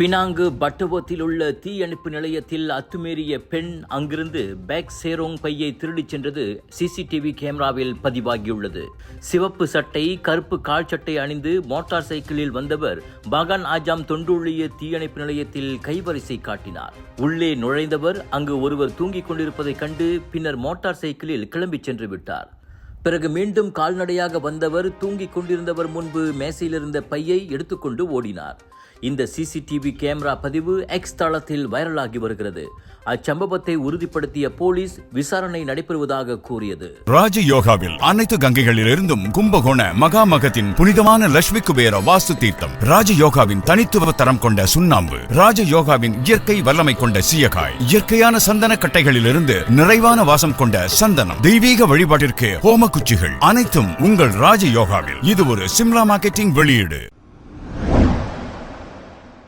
Penang பட்டவோத்தில் உள்ள தீயணைப்பு நிலையத்தில் அத்துமீறிய பெண் அங்கிருந்து பேக் சேரோங் பையை திருடிச் சென்றது சிசிடிவி கேமராவில் பதிவாகியுள்ளது. சிவப்பு சட்டை, கருப்பு கால் சட்டை அணிந்து மோட்டார் சைக்கிளில் வந்தவர் பாகான் ஆஜாம் தொண்டுள்ளிய தீயணைப்பு நிலையத்தில் கைவரிசை காட்டினார். உள்ளே நுழைந்தவர் அங்கு ஒருவர் தூங்கிக் கொண்டிருப்பதைக் கண்டு பின்னர் மோட்டார் சைக்கிளில் கிளம்பிச் சென்று விட்டார். பிறகு மீண்டும் கால்நடையாக வந்தவர் தூங்கிக் கொண்டிருந்தவர் முன்பு மேசையிலிருந்த பையை எடுத்துக்கொண்டு ஓடினார். இந்த சிசிடிவி கேமரா பதிவு எக்ஸ் தளத்தில் வைரலாகி வருகிறது. அச்சம்பவத்தை உறுதிப்படுத்திய போலீஸ் விசாரணை நடைபெறுவதாக கூறியது. ராஜயோகாவில் அனைத்து கங்கைகளிலிருந்தும் கும்பகோண மகாமகத்தின் புனிதமான லட்சுமி குபேர வாஸ்து தீர்த்தம், ராஜயோகாவின் தனித்துவ தரம் கொண்ட சுண்ணாம்பு, ராஜயோகாவின் இயற்கை வல்லமை கொண்ட சீயக்காய், இயற்கையான சந்தன கட்டைகளிலிருந்து நிறைவான வாசம் கொண்ட சந்தனம், தெய்வீக வழிபாட்டிற்கு ஹோம குச்சிகள் அனைத்தும் உங்கள் ராஜயோகாவில். இது ஒரு சிம்லா மார்க்கெட்டிங் வெளியீடு.